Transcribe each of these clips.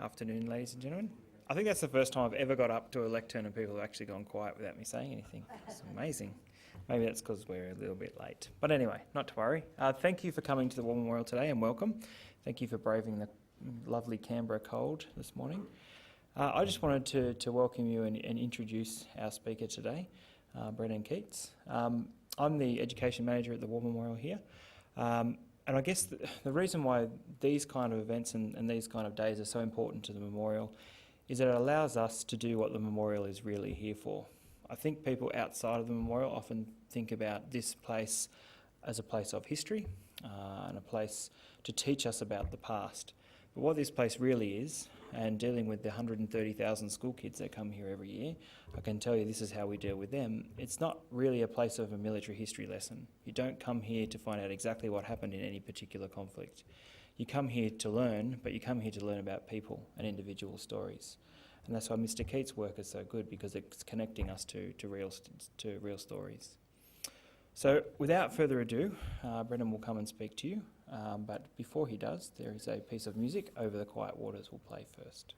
Afternoon, ladies and gentlemen. I think that's the first time I've ever got up to a lectern and people have actually gone quiet without me saying anything. It's amazing. Maybe that's because we're a little bit late. But anyway, not to worry. Thank you for coming to the War Memorial today and welcome. Thank you for braving the lovely Canberra cold this morning. I just wanted to welcome you and introduce our speaker today, Brennan Keats. I'm the Education Manager at the War Memorial here. And I guess the reason why these kind of events and these kind of days are so important to the memorial is that it allows us to do what the memorial is really here for. I think people outside of the memorial often think about this place as a place of history and a place to teach us about the past. But what this place really is, and dealing with the 130,000 school kids that come here every year, I can tell you this is how we deal with them. It's not really a place of a military history lesson. You don't come here to find out exactly what happened in any particular conflict. You come here to learn, but you come here to learn about people and individual stories. And that's why Mr. Keats' work is so good, because it's connecting us to real stories. So without further ado, Brennan will come and speak to you. But before he does, there is a piece of music, Over the Quiet Waters, will play first.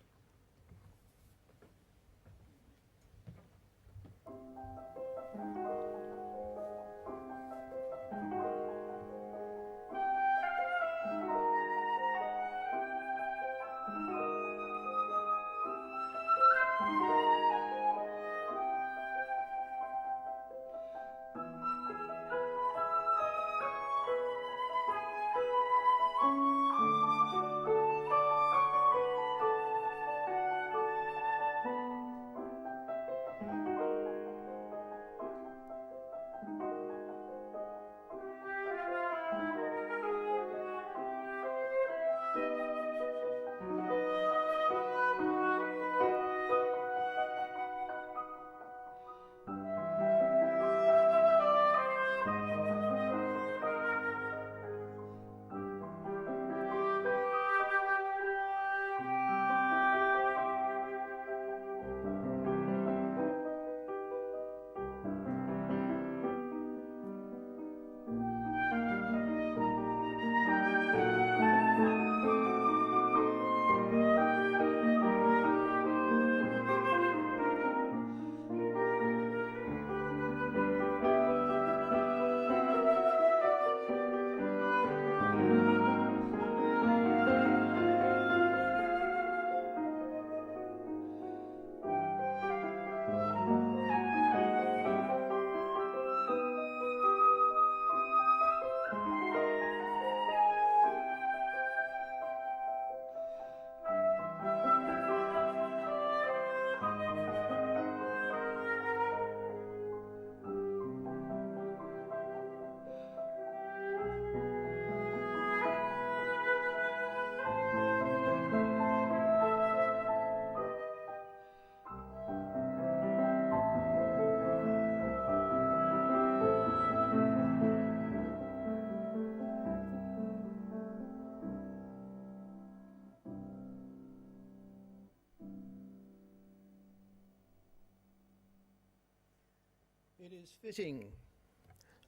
It is fitting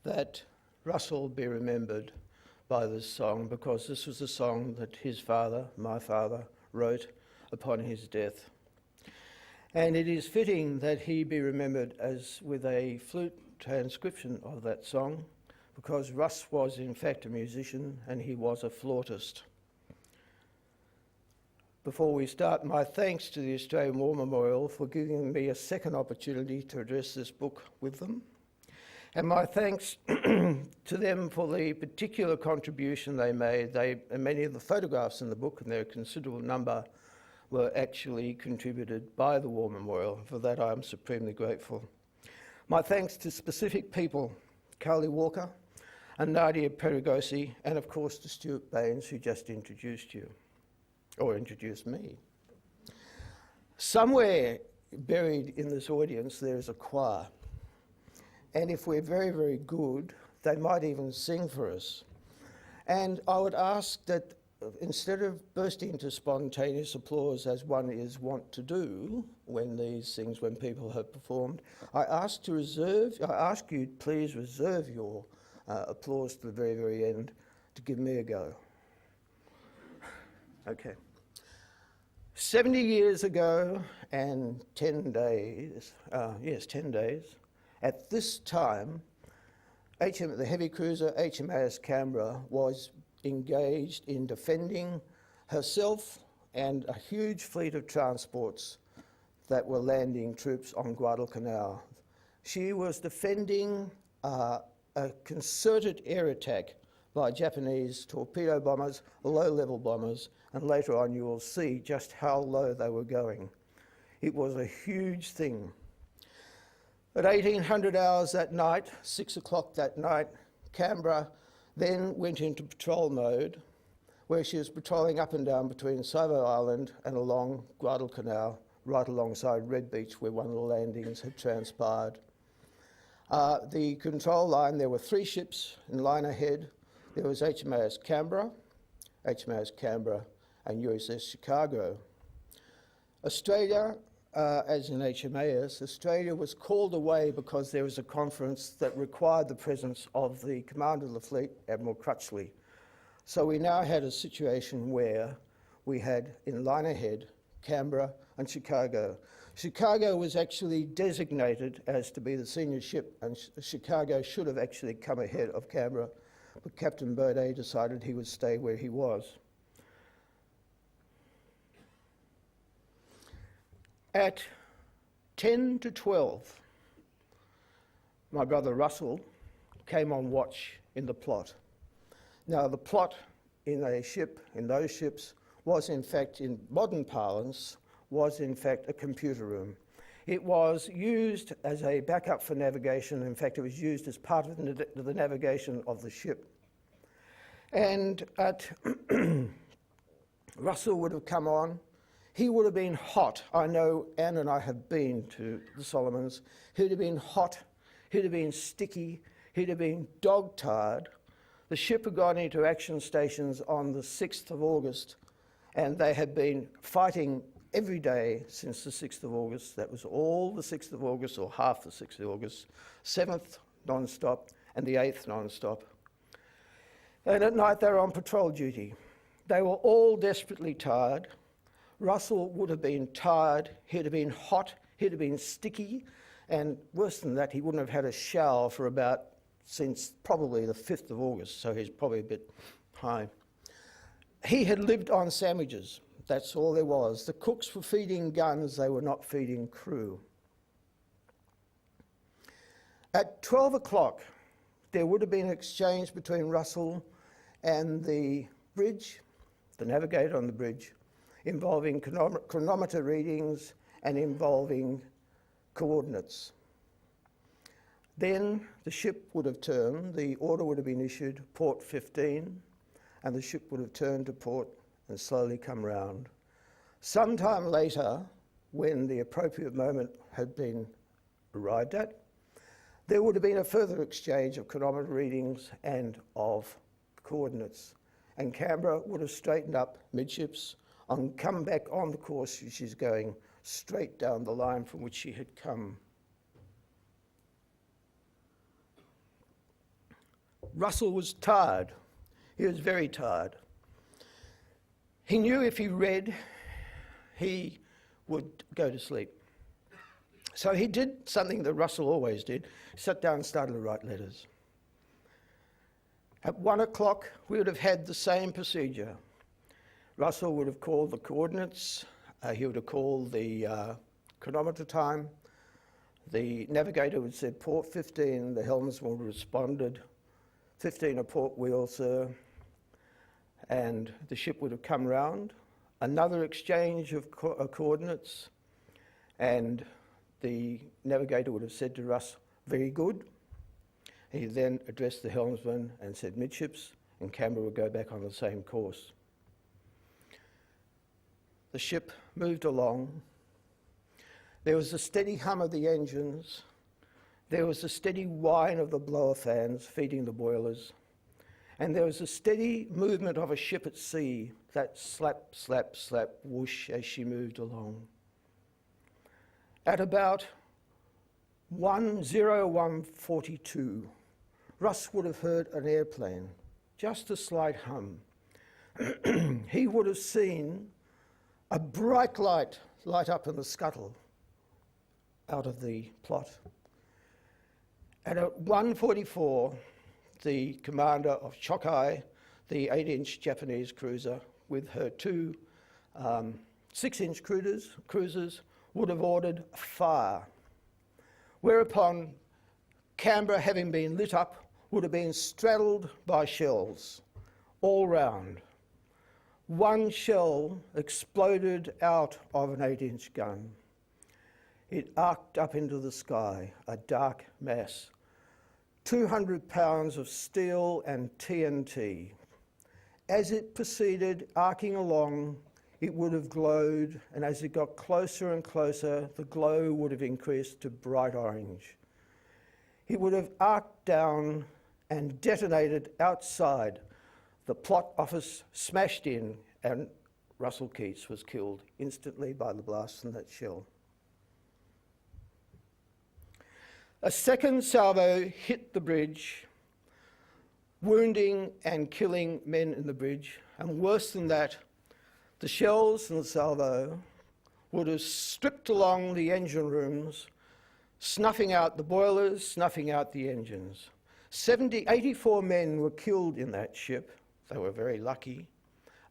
that Russell be remembered by this song, because this was a song that his father, my father, wrote upon his death. And it is fitting that he be remembered as with a flute transcription of that song, because Russ was in fact a musician and he was a flautist. Before we start, my thanks to the Australian War Memorial for giving me a second opportunity to address this book with them. And my thanks to them for the particular contribution they made. And many of the photographs in the book, and there are a considerable number, were actually contributed by the War Memorial. For that I am supremely grateful. My thanks to specific people, Carly Walker and Nadia Perigosi, and of course to Stuart Baines, who just introduced you. Or introduced me. Somewhere buried in this audience there is a choir, and if we're very, very good, they might even sing for us. And I would ask that instead of bursting into spontaneous applause as one is wont to do when people have performed, I ask you please reserve your applause to the very, very end to give me a go. Okay. 70 years ago and 10 days, 10 days, at this time, the heavy cruiser HMAS Canberra was engaged in defending herself and a huge fleet of transports that were landing troops on Guadalcanal. She was defending a concerted air attack by Japanese torpedo bombers, low-level bombers, and later on you will see just how low they were going. It was a huge thing. At 1800 hours that night, 6 o'clock that night, Canberra then went into patrol mode, where she was patrolling up and down between Savo Island and along Guadalcanal, right alongside Red Beach, where one of the landings had transpired. The control line, there were 3 ships in line ahead. There was HMAS Canberra, and USS Chicago. Australia, as in HMAS, Australia was called away because there was a conference that required the presence of the commander of the fleet, Admiral Crutchley. So we now had a situation where we had in line ahead Canberra and Chicago. Chicago was actually designated as to be the senior ship, and Chicago should have actually come ahead of Canberra, but Captain Baudet decided he would stay where he was. At 10 to 12, my brother Russell came on watch in the plot. Now, the plot in those ships, was in fact, in modern parlance, was in fact a computer room. It was used as a backup for navigation. In fact, it was used as part of the navigation of the ship. And Russell would have come on. He would have been hot. I know Anne and I have been to the Solomons. He'd have been hot. He'd have been sticky. He'd have been dog-tired. The ship had gone into action stations on the 6th of August, and they had been fighting every day since the 6th of August. That was all the 6th of August, or half the 6th of August, 7th non-stop, and the 8th non-stop. And at night they were on patrol duty. They were all desperately tired. Russell would have been tired, he'd have been hot, he'd have been sticky, and worse than that, he wouldn't have had a shower for since probably the 5th of August, so he's probably a bit high. He had lived on sandwiches, that's all there was. The cooks were feeding guns, they were not feeding crew. At 12 o'clock, there would have been an exchange between Russell and the bridge, the navigator on the bridge, involving chronometer readings and involving coordinates. Then the ship would have turned, the order would have been issued, port 15, and the ship would have turned to port and slowly come round. Sometime later, when the appropriate moment had been arrived at, there would have been a further exchange of chronometer readings and of coordinates, and Canberra would have straightened up midships and come back on the course she's going, straight down the line from which she had come. Russell was tired. He was very tired. He knew if he read, he would go to sleep. So he did something that Russell always did. He sat down and started to write letters. At 1 o'clock, we would have had the same procedure. Russell would have called the coordinates, he would have called the chronometer time, the navigator would have said port 15, the helmsman would have responded, 15 a port wheel, sir, and the ship would have come round. Another exchange of coordinates, and the navigator would have said to Russ, very good. He then addressed the helmsman and said midships, and Canberra would go back on the same course. The ship moved along. There was a steady hum of the engines. There was a steady whine of the blower fans feeding the boilers. And there was a steady movement of a ship at sea, that slap, slap, slap, whoosh as she moved along. At about 1:01:42, Russ would have heard an airplane, just a slight hum. He would have seen A bright light up in the scuttle out of the plot. And at 1:44, the commander of Shokai, the 8-inch Japanese cruiser, with her two 6-inch cruisers, would have ordered fire. Whereupon Canberra, having been lit up, would have been straddled by shells all round. One shell exploded out of an 8-inch gun. It arced up into the sky, a dark mass. 200 pounds of steel and TNT. As it proceeded arcing along, it would have glowed, and as it got closer and closer, the glow would have increased to bright orange. It would have arced down and detonated outside. The plot office smashed in, and Russell Keats was killed instantly by the blast from that shell. A second salvo hit the bridge, wounding and killing men in the bridge, and worse than that, the shells from the salvo would have stripped along the engine rooms, snuffing out the boilers, snuffing out the engines. 84 men were killed in that ship. They were very lucky.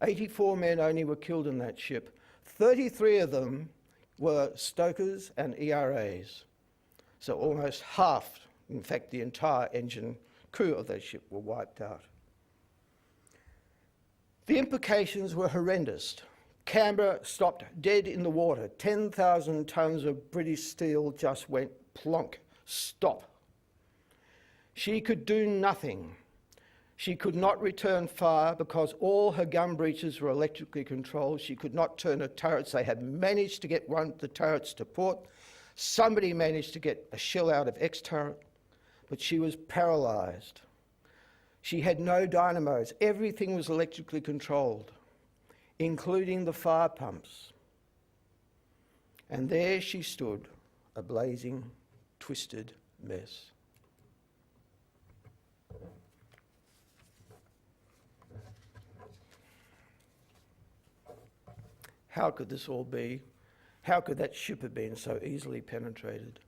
84 men only were killed in that ship. 33 of them were stokers and ERAs. So almost half, in fact, the entire engine crew of that ship were wiped out. The implications were horrendous. Canberra stopped dead in the water. 10,000 tonnes of British steel just went plonk, stop. She could do nothing. She could not return fire because all her gun breaches were electrically controlled. She could not turn her turrets. They had managed to get one of the turrets to port. Somebody managed to get a shell out of X turret, but she was paralysed. She had no dynamos. Everything was electrically controlled, including the fire pumps. And there she stood, a blazing, twisted mess. How could this all be? How could that ship have been so easily penetrated?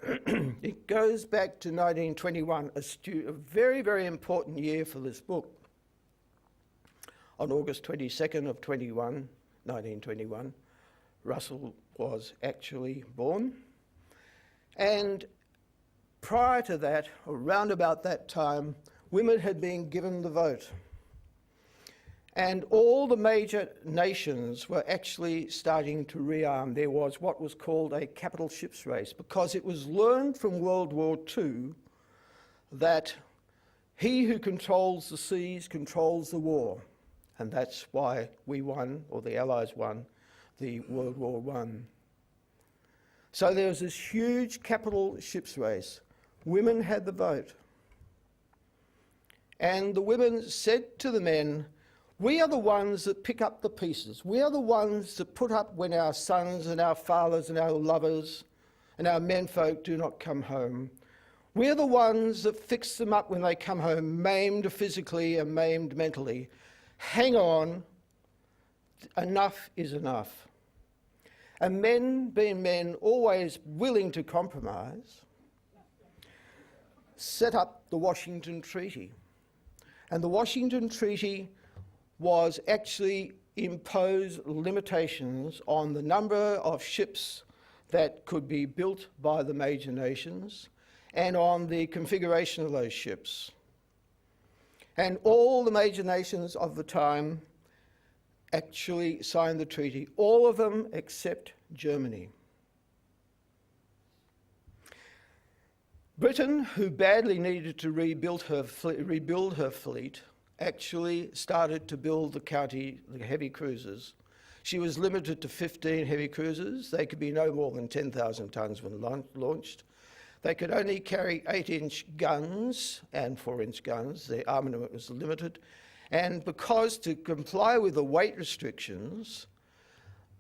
It goes back to 1921, a very, very important year for this book. On August 22nd of 1921, Russell was actually born. And prior to that, around about that time, women had been given the vote. And all the major nations were actually starting to rearm. There was what was called a capital ships race, because it was learned from World War II that he who controls the seas controls the war. And that's why we won, or the Allies won, the World War I. So there was this huge capital ships race. Women had the vote. And the women said to the men, "We are the ones that pick up the pieces. We are the ones that put up when our sons and our fathers and our lovers and our menfolk do not come home. We are the ones that fix them up when they come home, maimed physically and maimed mentally. Hang on, enough is enough." And men, being men, always willing to compromise, set up the Washington Treaty. And the Washington Treaty was actually impose limitations on the number of ships that could be built by the major nations and on the configuration of those ships. And all the major nations of the time actually signed the treaty, all of them except Germany. Britain, who badly needed to rebuild her fleet, actually started to build the heavy cruisers. She was limited to 15 heavy cruisers. They could be no more than 10,000 tonnes when launched. They could only carry 8-inch guns and 4-inch guns. The armament was limited. And because to comply with the weight restrictions,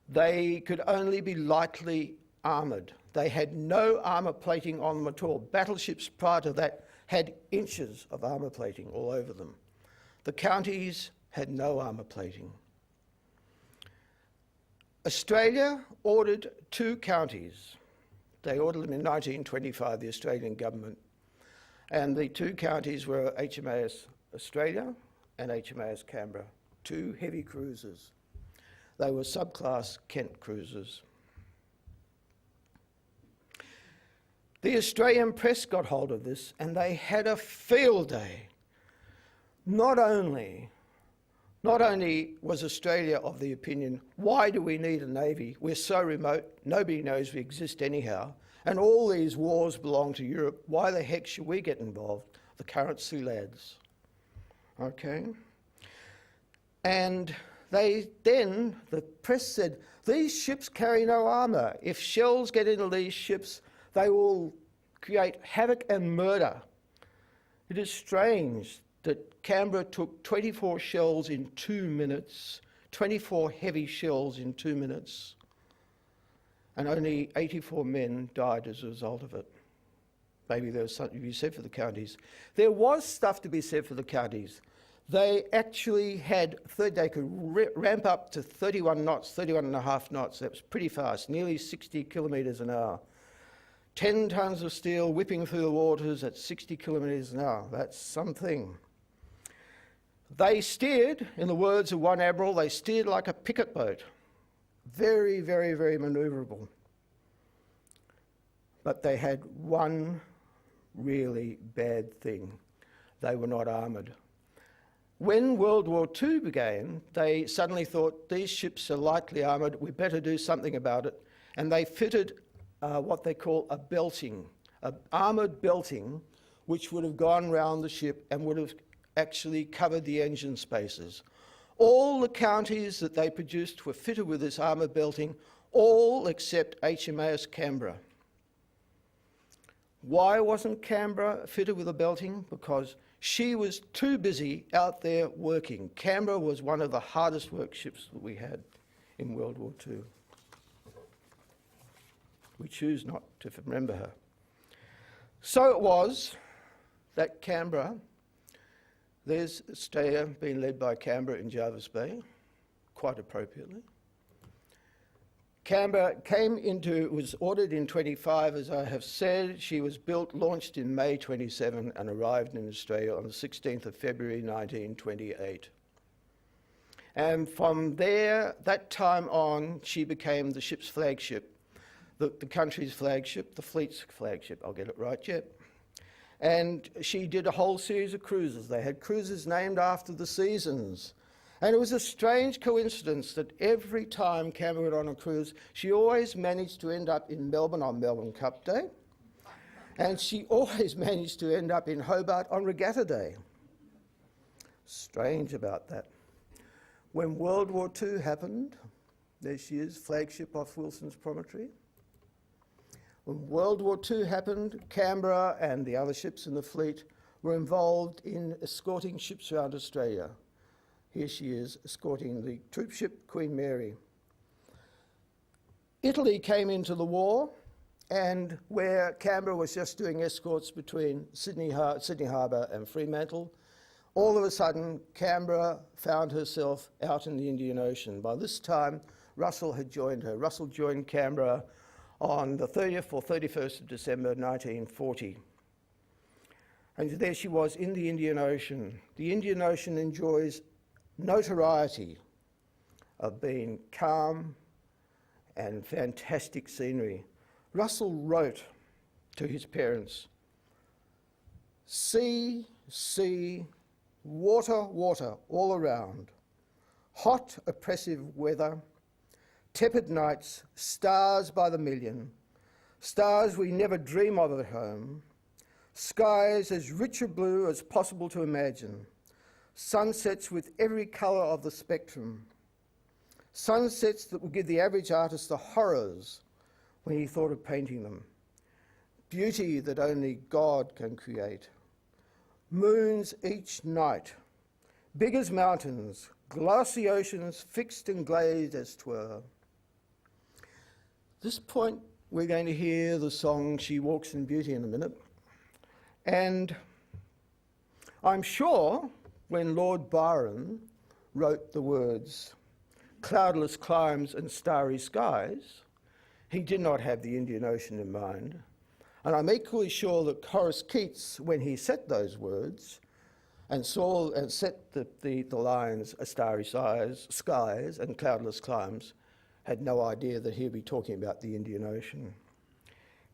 they could only be lightly armoured. They had no armour plating on them at all. Battleships prior to that had inches of armour plating all over them. The counties had no armour plating. Australia ordered 2 counties. They ordered them in 1925, the Australian government. And the 2 counties were HMAS Australia and HMAS Canberra, 2 heavy cruisers. They were subclass Kent cruisers. The Australian press got hold of this and they had a field day. Not only was Australia of the opinion, why do we need a navy? We're so remote, nobody knows we exist anyhow, and all these wars belong to Europe. Why the heck should we get involved? The currency lads. Okay? And the press said, these ships carry no armour. If shells get into these ships, they will create havoc and murder. It is strange that Canberra took 24 shells in 2 minutes, 24 heavy shells in 2 minutes, and only 84 men died as a result of it. Maybe there was something to be said for the counties. There was stuff to be said for the counties. They actually they could ramp up to 31 knots, 31 and a half knots. That was pretty fast, nearly 60 kilometres an hour. 10 tonnes of steel whipping through the waters at 60 kilometres an hour. That's something. They steered, in the words of one admiral, they steered like a picket boat. Very, very, very manoeuvrable. But they had one really bad thing. They were not armoured. When World War II began, they suddenly thought, these ships are lightly armoured, we better do something about it. And they fitted what they call a belting, an armoured belting, which would have gone round the ship and would have actually covered the engine spaces. All the counties that they produced were fitted with this armoured belting, all except HMAS Canberra. Why wasn't Canberra fitted with a belting? Because she was too busy out there working. Canberra was one of the hardest work ships that we had in World War II. We choose not to remember her. So it was that Canberra, there's Australia being led by Canberra in Jervis Bay, quite appropriately. Canberra was ordered in 25, as I have said. She was launched in May 27 and arrived in Australia on the 16th of February 1928. And from there, that time on, she became the ship's flagship, the country's flagship, the fleet's flagship. I'll get it right yet. And she did a whole series of cruises. They had cruises named after the seasons. And it was a strange coincidence that every time Canberra went on a cruise, she always managed to end up in Melbourne on Melbourne Cup Day. And she always managed to end up in Hobart on Regatta Day. Strange about that. When World War II happened, there she is, flagship off Wilson's Promontory. When World War II happened, Canberra and the other ships in the fleet were involved in escorting ships around Australia. Here she is, escorting the troop ship Queen Mary. Italy came into the war, and where Canberra was just doing escorts between Sydney Harbour and Fremantle, all of a sudden Canberra found herself out in the Indian Ocean. By this time, Russell had joined her. Russell joined Canberra on the 30th or 31st of December 1940. And there she was in the Indian Ocean. The Indian Ocean enjoys notoriety of being calm and fantastic scenery. Russell wrote to his parents, sea, sea, water, water all around, hot, oppressive weather, tepid nights, stars by the million, stars we never dream of at home, skies as rich a blue as possible to imagine, sunsets with every colour of the spectrum, sunsets that will give the average artist the horrors when he thought of painting them, beauty that only God can create, moons each night, big as mountains, glassy oceans fixed and glazed as 'twere. This point we're going to hear the song She Walks in Beauty in a minute, and I'm sure when Lord Byron wrote the words, cloudless climes and starry skies, he did not have the Indian Ocean in mind. And I'm equally sure that Horace Keats, when he set those words and set the lines starry skies and cloudless climes, had no idea that he'd be talking about the Indian Ocean.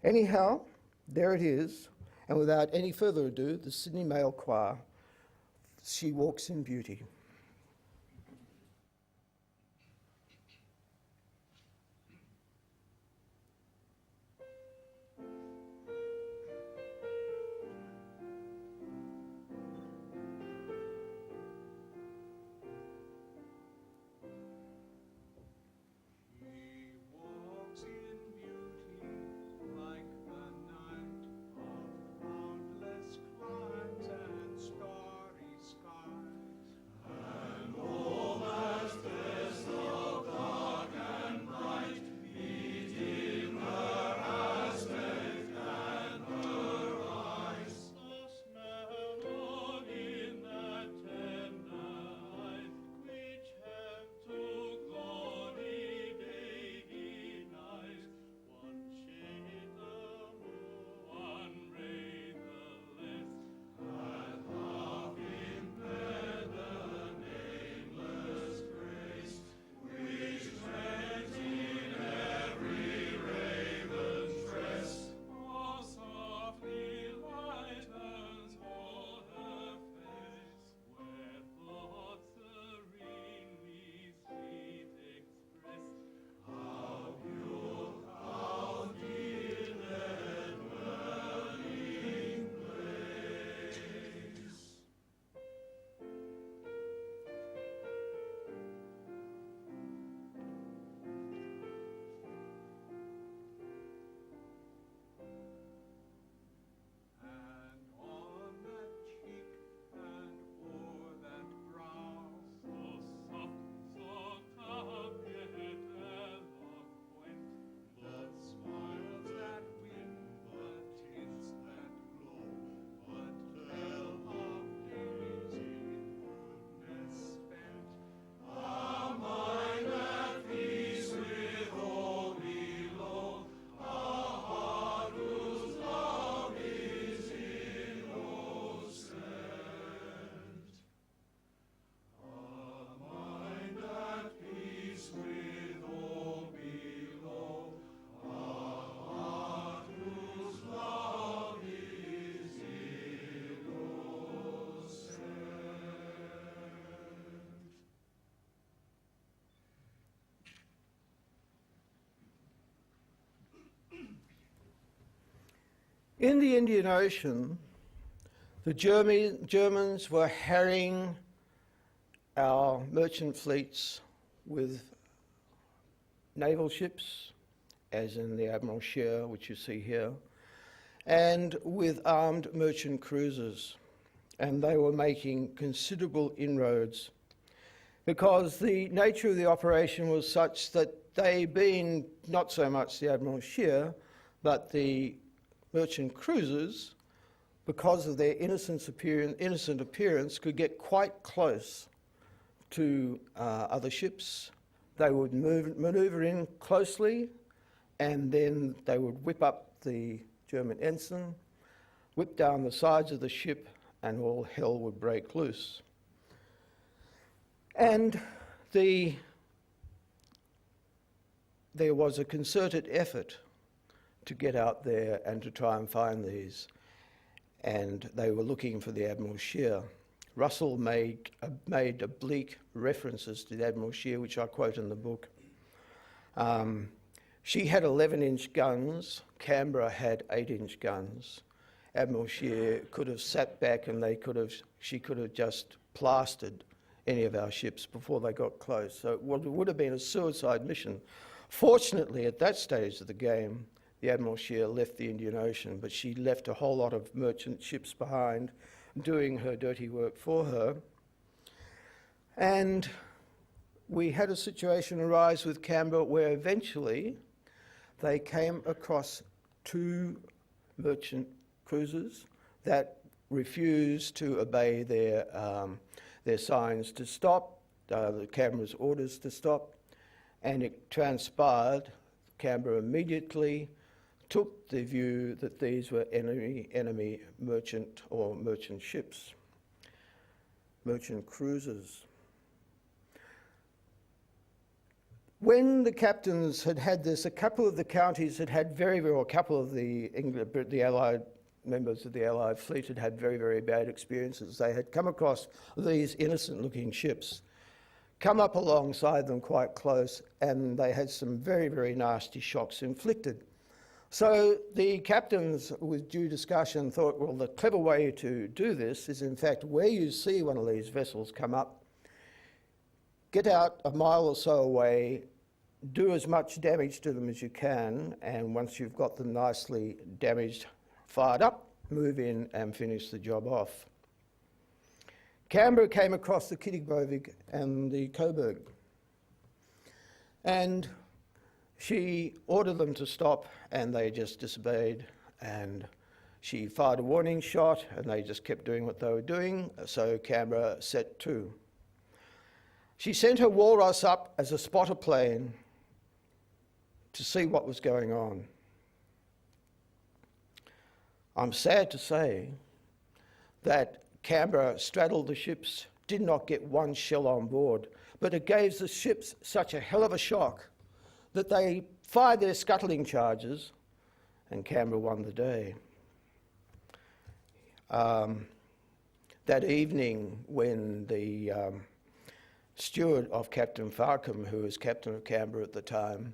Anyhow, there it is, and without any further ado, the Sydney Male Choir, She Walks in Beauty. In the Indian Ocean, the Germans were harrying our merchant fleets with naval ships, as in the Admiral Scheer, which you see here, and with armed merchant cruisers. And they were making considerable inroads because the nature of the operation was such that they, being not so much the Admiral Scheer, but the merchant cruisers, because of their innocent appearance, could get quite close to other ships. They would manoeuvre in closely, and then they would whip up the German ensign, whip down the sides of the ship, and all hell would break loose. And there was a concerted effort to get out there and to try and find these. And they were looking for the Admiral Scheer. Russell made oblique references to the Admiral Scheer, which I quote in the book. She had 11-inch guns. Canberra had 8-inch guns. Admiral Scheer could have sat back and she could have just plastered any of our ships before they got close. So it would have been a suicide mission. Fortunately, at that stage of the game, the Admiral Scheer left the Indian Ocean, but she left a whole lot of merchant ships behind doing her dirty work for her. And we had a situation arise with Canberra where eventually they came across 2 merchant cruisers that refused to obey their signs to stop, the Canberra's orders to stop. and it transpired Canberra immediately took the view that these were enemy merchant or merchant ships, merchant cruisers. When the captains had this, a couple of the counties had a couple of the Allied members of the Allied fleet had very, very bad experiences. They had come across these innocent-looking ships, come up alongside them quite close, and they had some very, very nasty shocks inflicted. So the captains, with due discussion, thought, well, the clever way to do this is, in fact, where you see one of these vessels come up, get out a mile or so away, do as much damage to them as you can, and once you've got them nicely damaged, fired up, move in and finish the job off. Canberra came across the Kittigbovik and the Coburg, and she ordered them to stop, and they just disobeyed, and she fired a warning shot, and they just kept doing what they were doing, so Canberra set to. She sent her walrus up as a spotter plane to see what was going on. I'm sad to say that Canberra straddled the ships, did not get one shell on board, but it gave the ships such a hell of a shock that they fired their scuttling charges, and Canberra won the day. That evening, when the steward of Captain Farcombe, who was captain of Canberra at the time,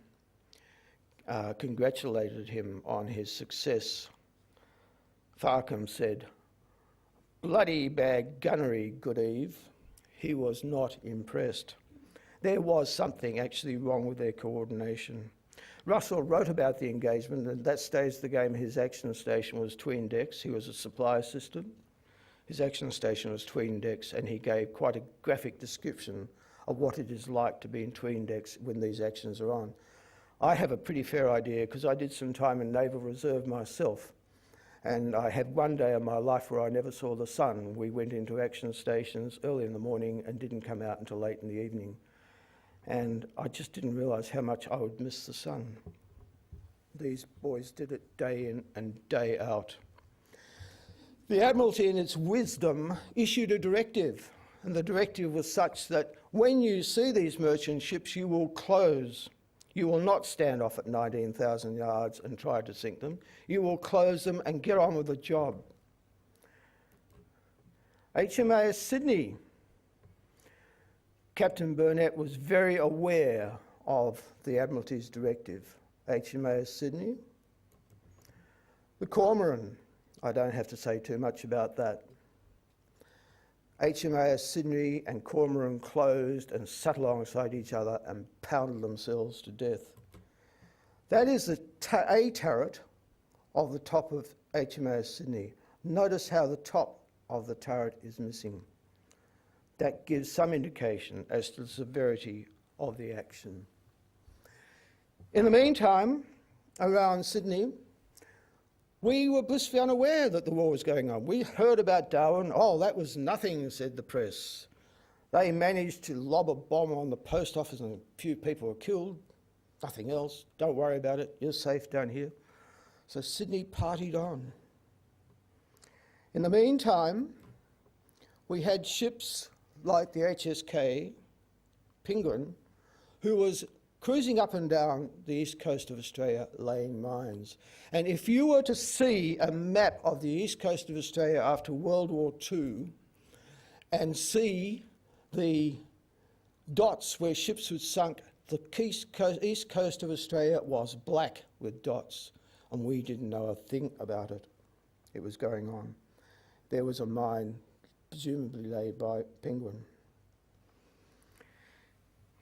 congratulated him on his success, Farcombe said, "Bloody bad gunnery, good Eve." He was not impressed. There was something actually wrong with their coordination. Russell wrote about the engagement, and at that stage of the game his action station was 'tween decks. He was a supply assistant. His action station was 'tween decks, and he gave quite a graphic description of what it is like to be in 'tween decks when these actions are on. I have a pretty fair idea because I did some time in Naval Reserve myself, and I had one day of my life where I never saw the sun. We went into action stations early in the morning and didn't come out until late in the evening. And I just didn't realise how much I would miss the sun. These boys did it day in and day out. The Admiralty, in its wisdom, issued a directive, and the directive was such that when you see these merchant ships, you will close. You will not stand off at 19,000 yards and try to sink them. You will close them and get on with the job. HMAS Sydney. Captain Burnett was very aware of the Admiralty's directive. HMAS Sydney. The Cormoran. I don't have to say too much about that. HMAS Sydney and Cormoran closed and sat alongside each other and pounded themselves to death. That is the A turret of the top of HMAS Sydney. Notice how the top of the turret is missing. That gives some indication as to the severity of the action. In the meantime, around Sydney, we were blissfully unaware that the war was going on. We heard about Darwin. Oh, that was nothing, said the press. They managed to lob a bomb on the post office and a few people were killed. Nothing else. Don't worry about it. You're safe down here. So Sydney partied on. In the meantime, we had ships like the HSK Penguin, who was cruising up and down the east coast of Australia laying mines. And if you were to see a map of the east coast of Australia after World War II and see the dots where ships had sunk, the east coast of Australia was black with dots, and we didn't know a thing about it. It was going on. There was a mine presumably laid by Penguin.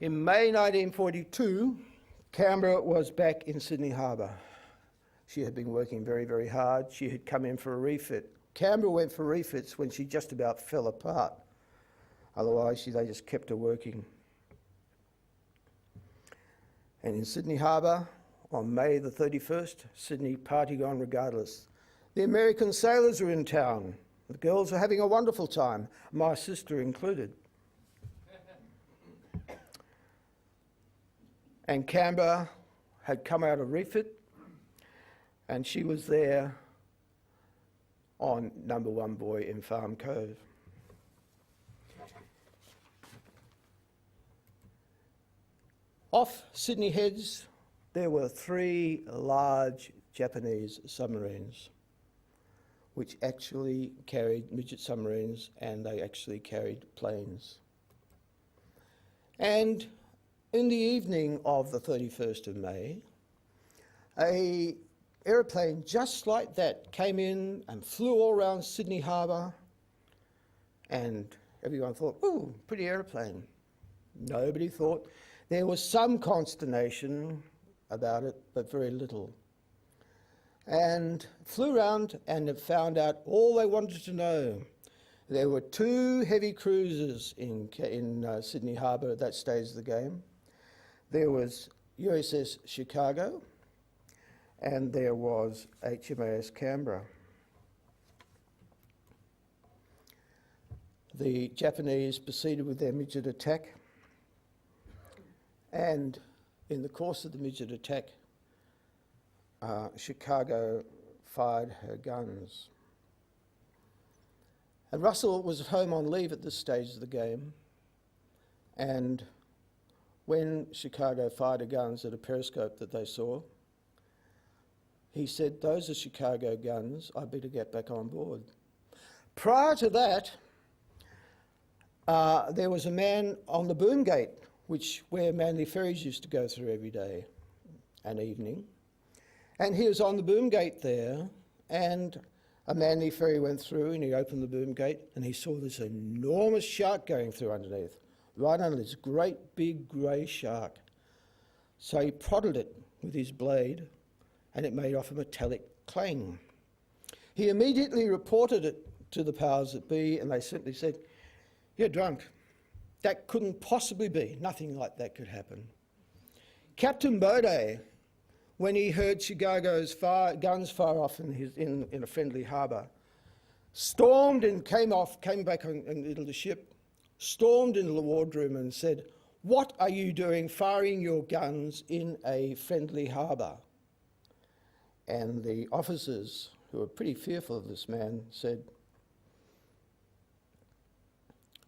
In May 1942, Canberra was back in Sydney Harbour. She had been working very, very hard. She had come in for a refit. Canberra went for refits when she just about fell apart. Otherwise, they just kept her working. And in Sydney Harbour, on May the 31st, Sydney partied on regardless. The American sailors were in town. The girls were having a wonderful time, my sister included. and Canberra had come out of refit, and she was there on number 1 buoy in Farm Cove. Off Sydney Heads, there were 3 large Japanese submarines, which actually carried midget submarines, and they actually carried planes. And in the evening of the 31st of May, an aeroplane just like that came in and flew all around Sydney Harbour, and everyone thought, ooh, pretty aeroplane. Nobody thought. There was some consternation about it, but very little. And flew around and found out all they wanted to know. There were 2 heavy cruisers in Sydney Harbour at that stage of the game. There was USS Chicago, and there was HMAS Canberra. The Japanese proceeded with their midget attack, and in the course of the midget attack, Chicago fired her guns. And Russell was at home on leave at this stage of the game, and when Chicago fired her guns at a periscope that they saw, he said, "Those are Chicago guns, I better get back on board." Prior to that, there was a man on the boom gate, where Manly ferries used to go through every day and evening. And he was on the boom gate there, and a Manly ferry went through, and he opened the boom gate, and he saw this enormous shark going through underneath, right under this great big grey shark. So he prodded it with his blade, and it made off a metallic clang. He immediately reported it to the powers that be, and they simply said, "You're drunk. That couldn't possibly be. Nothing like that could happen." Captain Bode, when he heard Chicago's guns fire off in a friendly harbour, stormed and came back into the ship, stormed into the wardroom and said, "What are you doing firing your guns in a friendly harbour?" And the officers, who were pretty fearful of this man, said,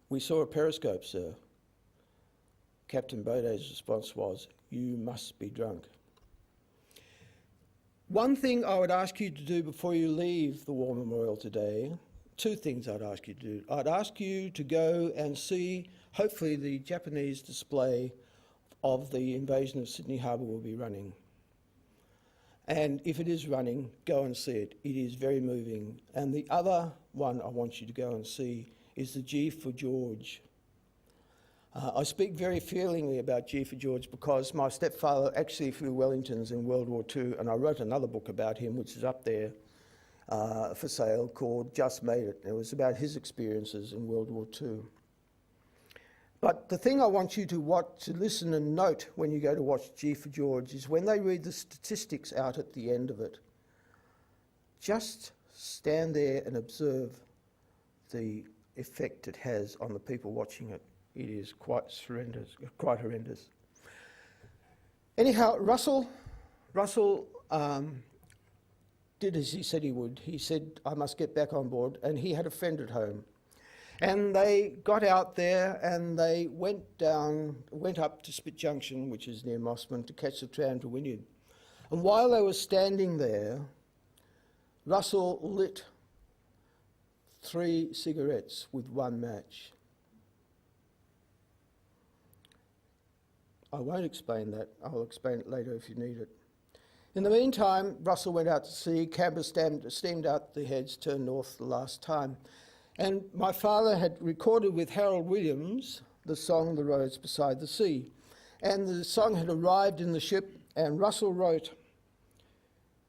"We saw a periscope, sir." Captain Bode's response was, "You must be drunk." One thing I would ask you to do before you leave the War Memorial today, 2 things I'd ask you to do. I'd ask you to go and see, hopefully the Japanese display of the invasion of Sydney Harbour will be running. And if it is running, go and see it. It is very moving. And the other one I want you to go and see is the G for George. I speak very feelingly about G for George because my stepfather actually flew Wellingtons in World War II, and I wrote another book about him, which is up there for sale, called Just Made It. It was about his experiences in World War II. But the thing I want you to listen and note when you go to watch G for George is when they read the statistics out at the end of it, just stand there and observe the effect it has on the people watching it. It is quite horrendous. Anyhow, Russell did as he said he would. He said, "I must get back on board," and he had a friend at home. And they got out there and they went up to Spit Junction, which is near Mossman, to catch the tram to Wynyard. And while they were standing there, Russell lit 3 cigarettes with 1 match. I won't explain that. I'll explain it later if you need it. In the meantime, Russell went out to sea. Canberra steamed out the heads, turned north the last time. And my father had recorded with Harold Williams the song "The Roads Beside the Sea." And the song had arrived in the ship, and Russell wrote,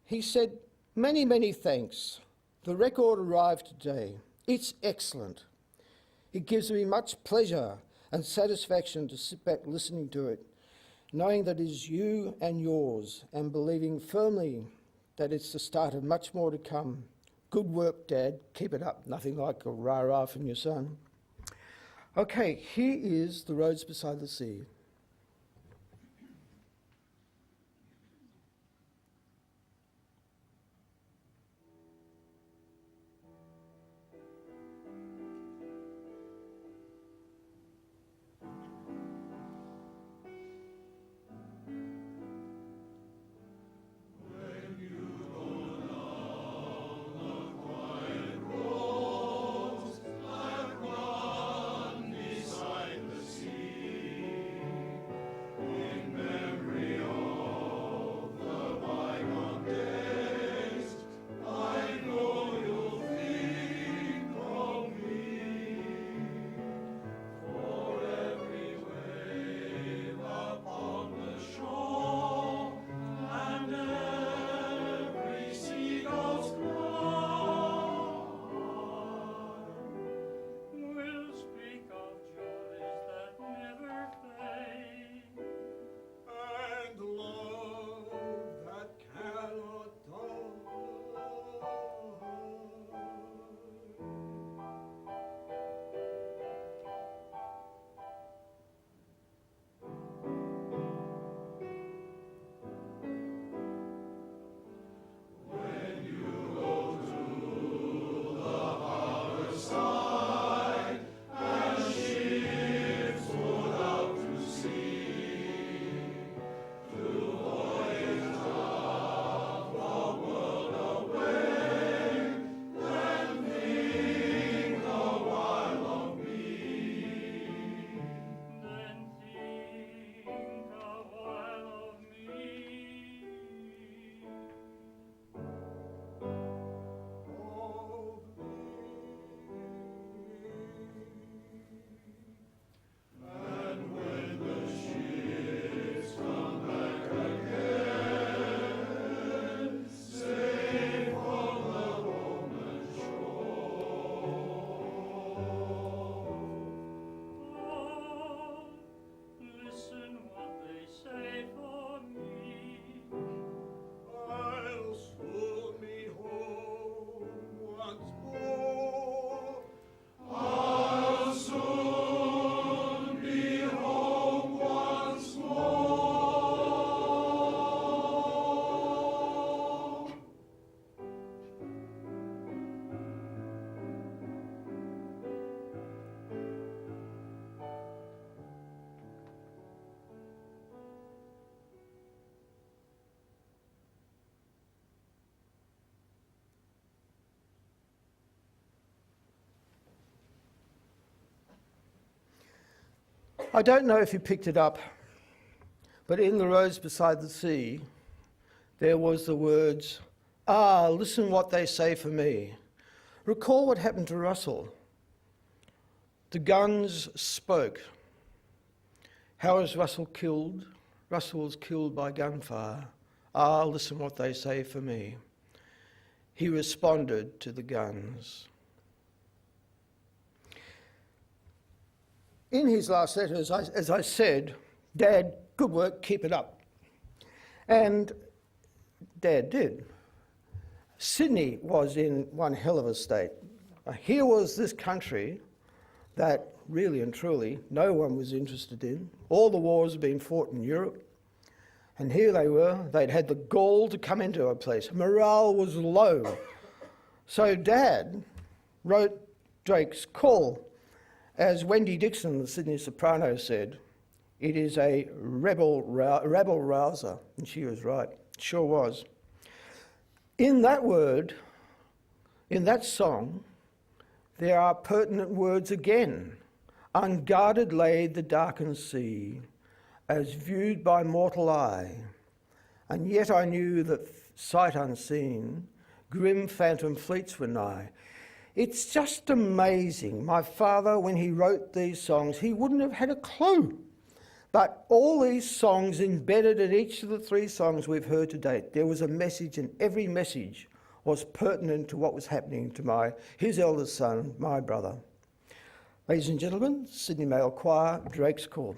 he said, "Many, many thanks. The record arrived today. It's excellent. It gives me much pleasure and satisfaction to sit back listening to it, knowing that it is you and yours, and believing firmly that it's the start of much more to come. Good work, Dad. Keep it up. Nothing like a rah-rah from your son." Okay, here is "The Roads Beside the Sea." I don't know if you picked it up, but in the roads beside the sea, there was the words, "Ah, listen what they say for me." Recall what happened to Russell. The guns spoke. How was Russell killed? Russell was killed by gunfire. Ah, listen what they say for me. He responded to the guns. In his last letter, as I said, Dad, good work, keep it up. And Dad did. Sydney was in one hell of a state. Here was this country that really and truly no one was interested in. All the wars had been fought in Europe. And here they were, they'd had the gall to come into a place. Morale was low. So Dad wrote Drake's Call. As Wendy Dixon, the Sydney soprano, said, it is a rabble rouser. And she was right, it sure was. In that word, in that song, there are pertinent words again. Unguarded lay the darkened sea, as viewed by mortal eye, and yet I knew that sight unseen, grim phantom fleets were nigh. It's just amazing. My father, when he wrote these songs, he wouldn't have had a clue. But all these songs embedded in each of the three songs we've heard to date, there was a message, and every message was pertinent to what was happening to his eldest son, my brother. Ladies and gentlemen, Sydney Male Choir, Drake's Call.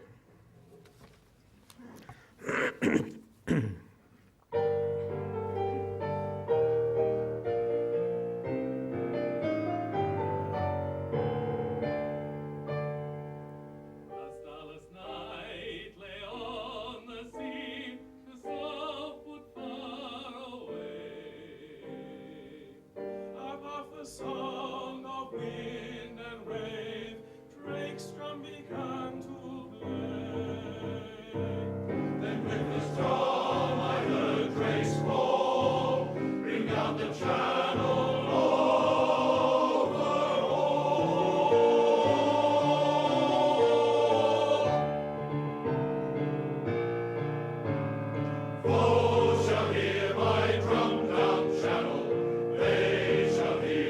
Song of wind and wave, Drake's drum began to play. Then with his drum I heard Drake's call, ring down the channel over all. Foes shall hear my drum down channel, they shall hear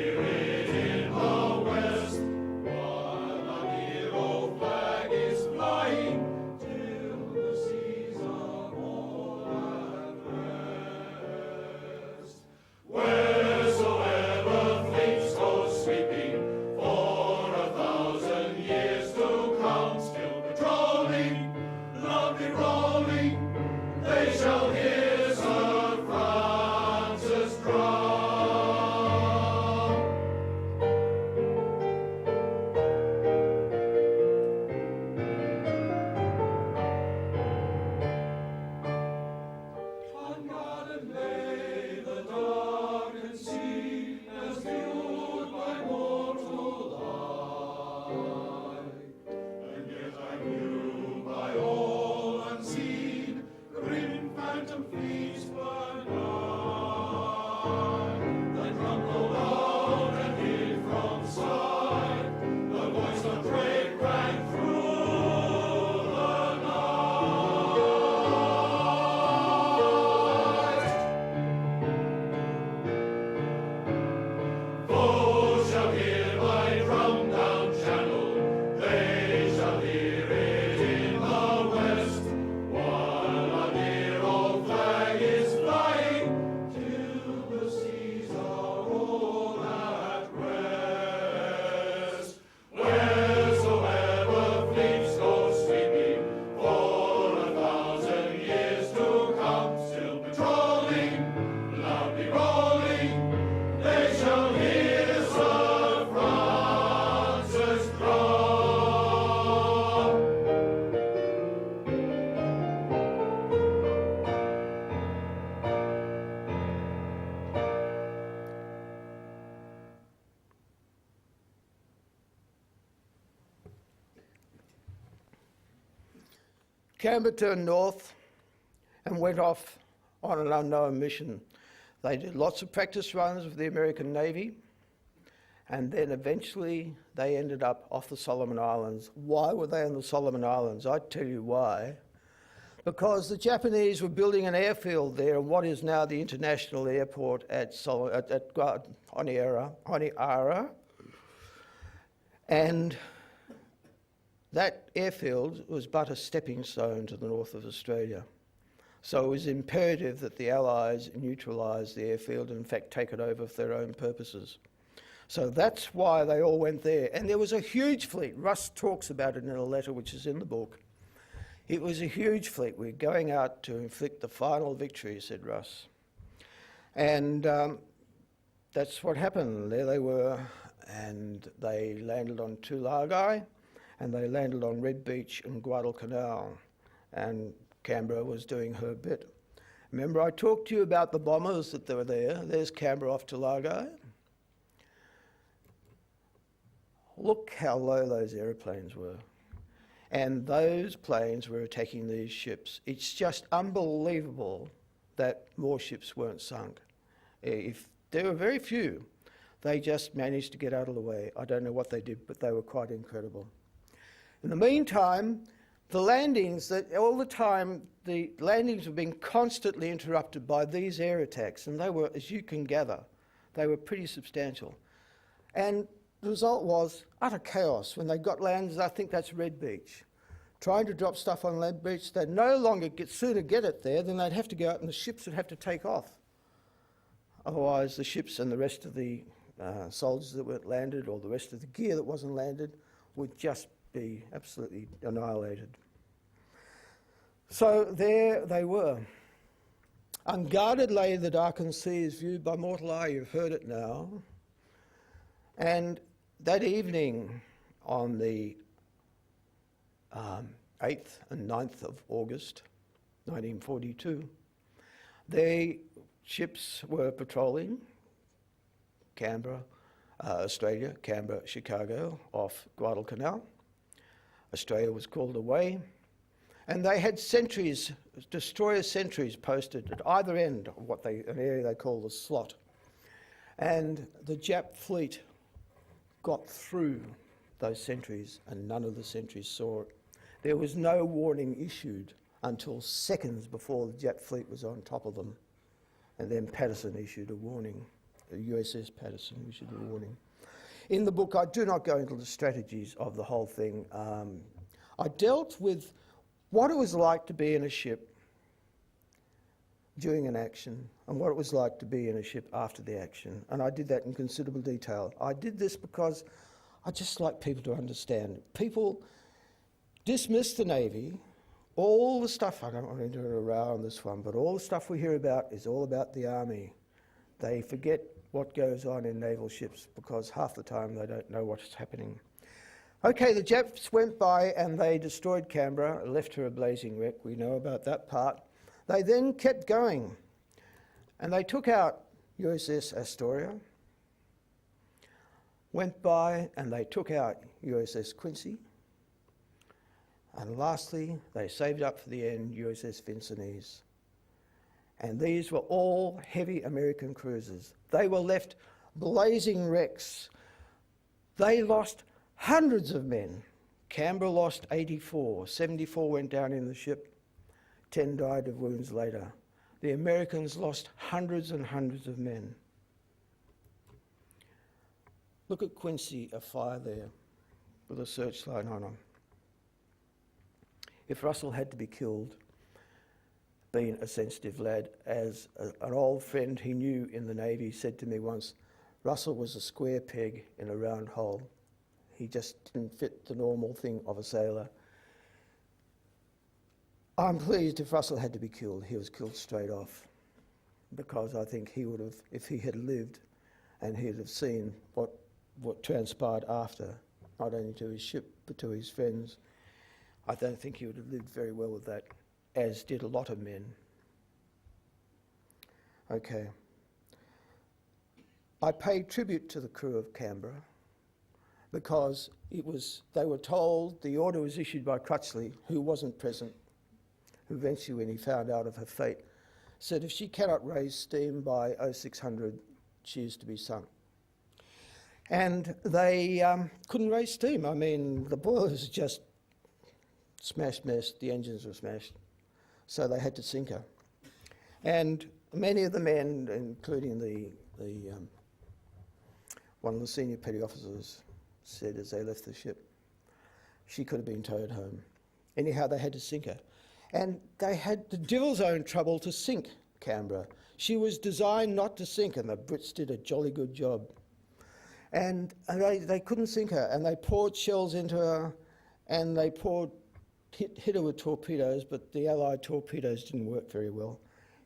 Canberra turned north and went off on an unknown mission. They did lots of practice runs with the American Navy, And then eventually they ended up off the Solomon Islands. Why were they on the Solomon Islands? I'd tell you why. Because the Japanese were building an airfield there, what is now the international airport at Honiara. And that airfield was but a stepping stone to the north of Australia. So it was imperative that the Allies neutralise the airfield and in fact take it over for their own purposes. So that's why they all went there. And there was a huge fleet. Russ talks about it in a letter which is in the book. It was a huge fleet. We're going out to inflict the final victory, said Russ. And that's what happened. There they were, and they landed on Tulagai, and they landed on Red Beach and Guadalcanal. And Canberra was doing her bit. Remember I talked to you about the bombers that were there. There's Canberra off Tulagai. Look how low those aeroplanes were. And those planes were attacking these ships. It's just unbelievable that more ships weren't sunk. If there were very few, they just managed to get out of the way. I don't know what they did, but they were quite incredible. In the meantime, the landings, all the time, the landings were being constantly interrupted by these air attacks, and they were, as you can gather, they were pretty substantial. And the result was utter chaos. When they got landed, I think that's Red Beach, trying to drop stuff on Red Beach, they'd no longer sooner get it there than they'd have to go out and the ships would have to take off. Otherwise, the ships and the rest of the soldiers that weren't landed or the rest of the gear that wasn't landed would just be absolutely annihilated. So there they were. Unguarded lay the darkened seas viewed by mortal eye. You've heard it now. And that evening on the 8th and 9th of August 1942, the ships were patrolling Canberra, Australia, Canberra, Chicago, off Guadalcanal. Australia was called away, and they had sentries, destroyer sentries posted at either end of an area they call the slot. And the Jap fleet got through those sentries, and none of the sentries saw it. There was no warning issued until seconds before the Jap fleet was on top of them. And then Patterson issued a warning. The USS Patterson issued a warning. In the book, I do not go into the strategies of the whole thing. I dealt with what it was like to be in a ship during an action and what it was like to be in a ship after the action. And I did that in considerable detail. I did this because I just like people to understand. People dismiss the Navy. All the stuff, I don't want to do a row on this one, but all the stuff we hear about is all about the Army. They forget what goes on in naval ships because half the time they don't know what's happening. Okay, the Japs went by and they destroyed Canberra, left her a blazing wreck. We know about that part. They then kept going and they took out USS Astoria, went by and they took out USS Quincy, and lastly, they saved up for the end USS Vincennes. And these were all heavy American cruisers. They were left blazing wrecks. They lost hundreds of men. Canberra lost 84. 74 went down in the ship. 10 died of wounds later. The Americans lost hundreds and hundreds of men. Look at Quincy, a fire there with a searchlight on him. If Russell had to be killed, being a sensitive lad, as an old friend he knew in the Navy said to me once, Russell was a square peg in a round hole. He just didn't fit the normal thing of a sailor. I'm pleased if Russell had to be killed, he was killed straight off, because I think he would have, if he had lived and he'd have seen what transpired after, not only to his ship but to his friends, I don't think he would have lived very well with that, as did a lot of men. Okay. I paid tribute to the crew of Canberra because they were told, the order was issued by Crutchley, who wasn't present, who eventually, when he found out of her fate, said if she cannot raise steam by 0600, she is to be sunk. And they couldn't raise steam. I mean, the boilers just smashed, the engines were smashed. So they had to sink her. And many of the men, including one of the senior petty officers, said as they left the ship, she could have been towed home. Anyhow, they had to sink her. And they had the devil's own trouble to sink Canberra. She was designed not to sink, and the Brits did a jolly good job. And they couldn't sink her, and they poured shells into her, and they hit her with torpedoes, but the Allied torpedoes didn't work very well.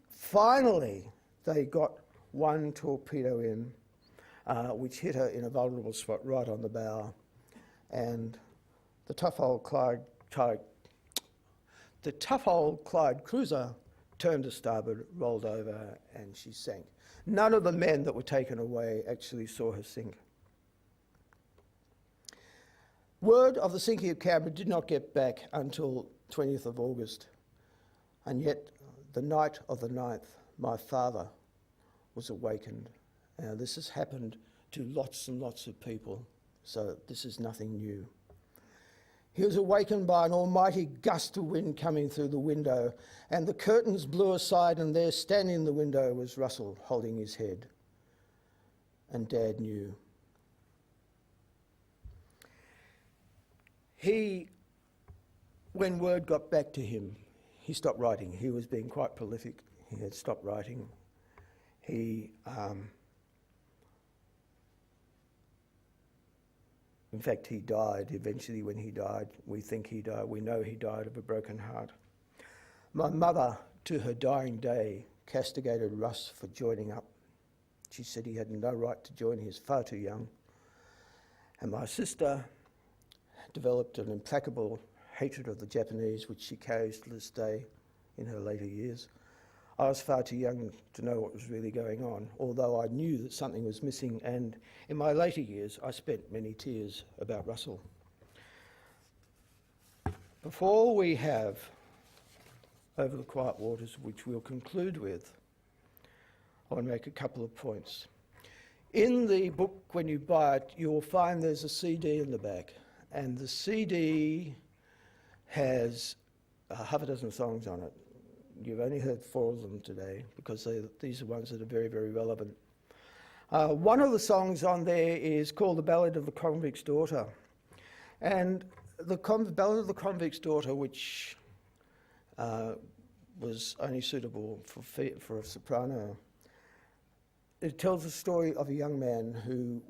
Finally, they got one torpedo in, which hit her in a vulnerable spot right on the bow, and the tough old Clyde cruiser turned to starboard, rolled over, and she sank. None of the men that were taken away actually saw her sink. Word of the sinking of Canberra did not get back until 20th of August, and yet the night of the 9th, my father was awakened. Now, this has happened to lots and lots of people, so this is nothing new. He was awakened by an almighty gust of wind coming through the window, and the curtains blew aside, and there, standing in the window, was Russell holding his head. And Dad knew. When word got back to him, he stopped writing. He was being quite prolific. He had stopped writing. In fact, he died eventually. When he died, we know he died of a broken heart. My mother, to her dying day, castigated Russ for joining up. She said he had no right to join, he was far too young. And my sister developed an implacable hatred of the Japanese, which she carries to this day in her later years. I was far too young to know what was really going on, although I knew that something was missing, and in my later years I spent many tears about Russell. Before we have Over the Quiet Waters, which we'll conclude with, I want to make a couple of points. In the book, when you buy it, you'll find there's a CD in the back, and the CD has half a dozen songs on it. You've only heard 4 of them today because these are ones that are very, very relevant. One of the songs on there is called The Ballad of the Convict's Daughter. And the Ballad of the Convict's Daughter, which was only suitable for a soprano, it tells the story of a young man who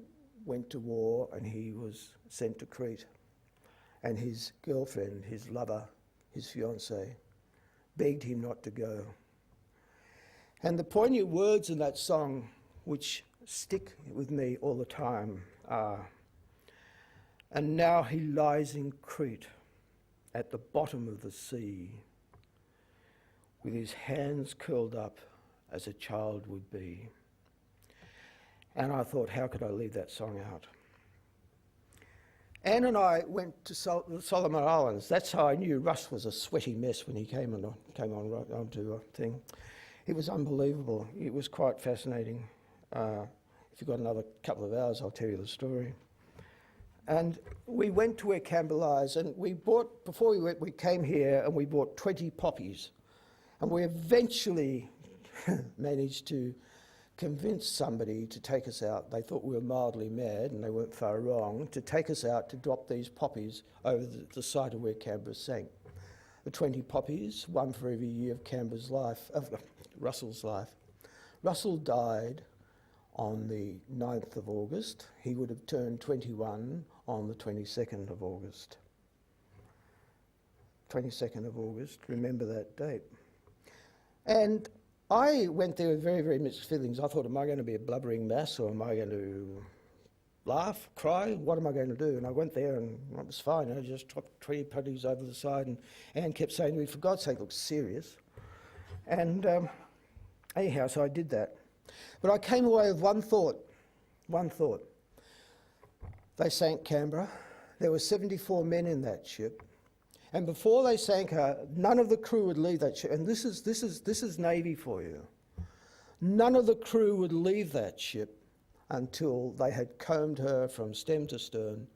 went to war and he was sent to Crete. And his girlfriend, his lover, his fiancée, begged him not to go. And the poignant words in that song, which stick with me all the time, are, "And now he lies in Crete, at the bottom of the sea, with his hands curled up as a child would be." And I thought, how could I leave that song out? Anne and I went to the Solomon Islands. That's how I knew Russ was a sweaty mess when he came onto a thing. It was unbelievable. It was quite fascinating. If you've got another couple of hours, I'll tell you the story. And we went to where Canberra lies, and before we went, we came here and we bought 20 poppies. And we eventually managed to convince somebody to take us out. They thought we were mildly mad, and they weren't far wrong, to take us out to drop these poppies over the site of where Canberra sank. The 20 poppies, one for every year of Canberra's life, of Russell's life. Russell died on the 9th of August. He would have turned 21 on the 22nd of August. 22nd of August, remember that date. And I went there with very, very mixed feelings. I thought, am I going to be a blubbering mess, or am I going to laugh, cry? What am I going to do? And I went there, and it was fine. I just dropped 20 putties over the side, and Anne kept saying to me, for God's sake, look serious. And anyhow, so I did that. But I came away with one thought. They sank Canberra. There were 74 men in that ship. And before they sank her, none of the crew would leave that ship. And this is Navy for you. None of the crew would leave that ship until they had combed her from stem to stern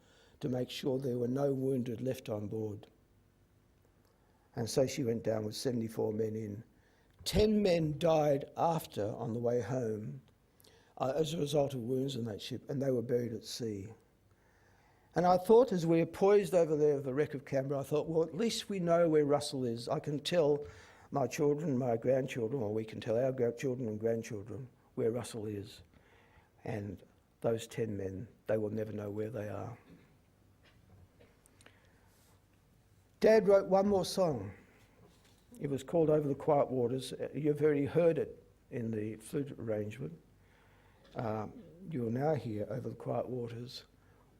to make sure there were no wounded left on board. And so she went down with 74 men in. 10 men died after on the way home as a result of wounds on that ship, and they were buried at sea. And I thought, as we were poised over there of the wreck of Canberra, I thought, well, at least we know where Russell is. I can tell my children, my grandchildren, or we can tell our children and grandchildren where Russell is. And those 10 men, they will never know where they are. Dad wrote one more song. It was called Over the Quiet Waters. You've already heard it in the flute arrangement. You'll now hear Over the Quiet Waters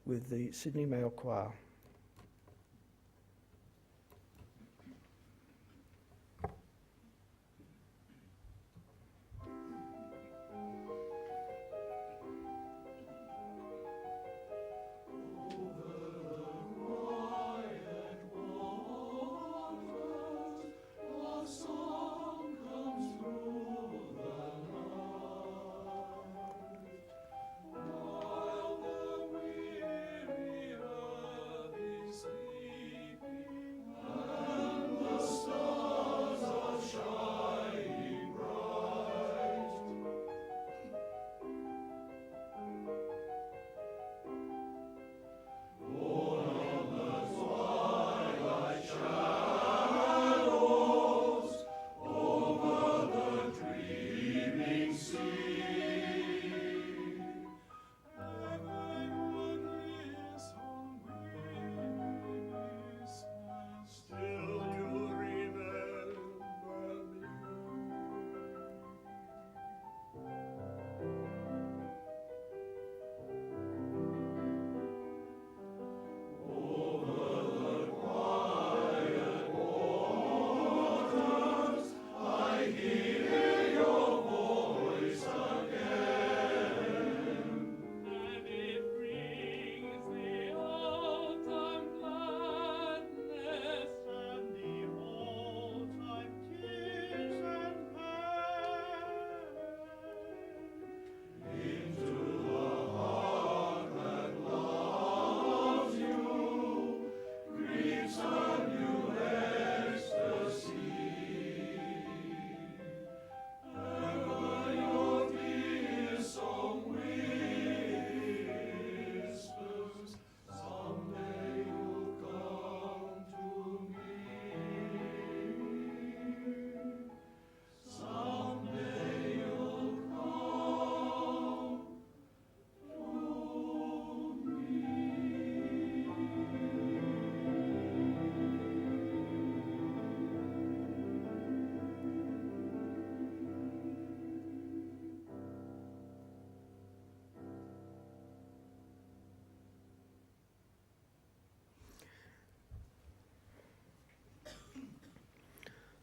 with the Sydney Male Choir.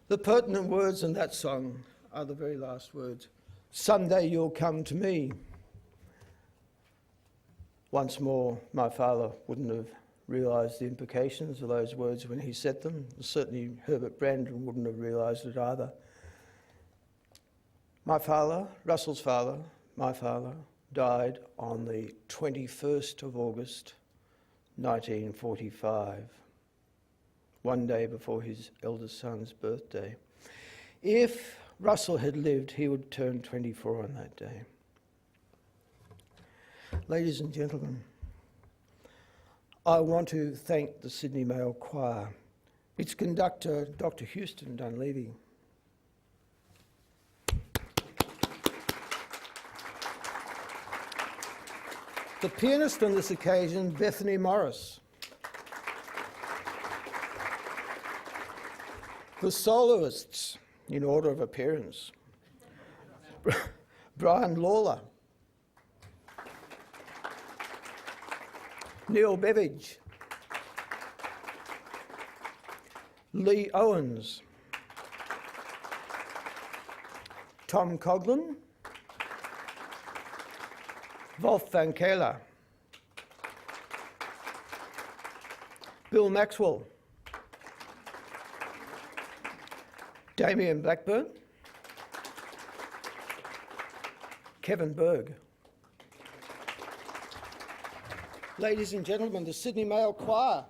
The pertinent words in that song are the very last words. Someday you'll come to me. Once more, my father wouldn't have realised the implications of those words when he said them. Certainly Herbert Brennan wouldn't have realised it either. My father, Russell's father, my father, died on the 21st of August 1945. One day before his eldest son's birthday. If Russell had lived, he would turn 24 on that day. Ladies and gentlemen, I want to thank the Sydney Male Choir, its conductor, Dr. Houston Dunleavy. The pianist on this occasion, Bethany Morris. The soloists, in order of appearance, Brian Lawler, Neil Beveridge, Lee Owens, Tom Coughlin, Wolf Van Kela, Bill Maxwell, Damien Blackburn, Kevin Berg. Ladies and gentlemen, the Sydney Male Choir.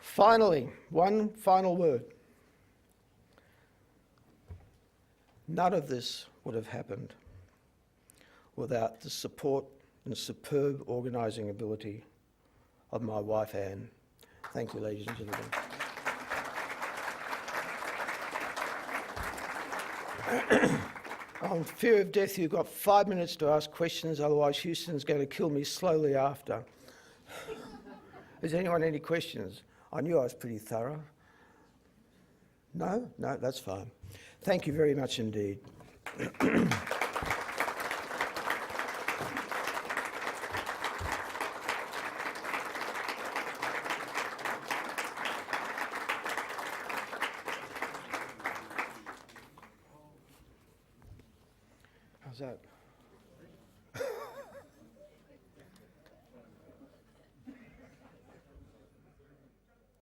Finally, one final word. None of this would have happened without the support and superb organising ability of my wife, Anne. Thank you, ladies and gentlemen. On fear of death, you've got 5 minutes to ask questions, otherwise Houston's going to kill me slowly after. Has anyone any questions? I knew I was pretty thorough. No? No, that's fine. Thank you very much indeed.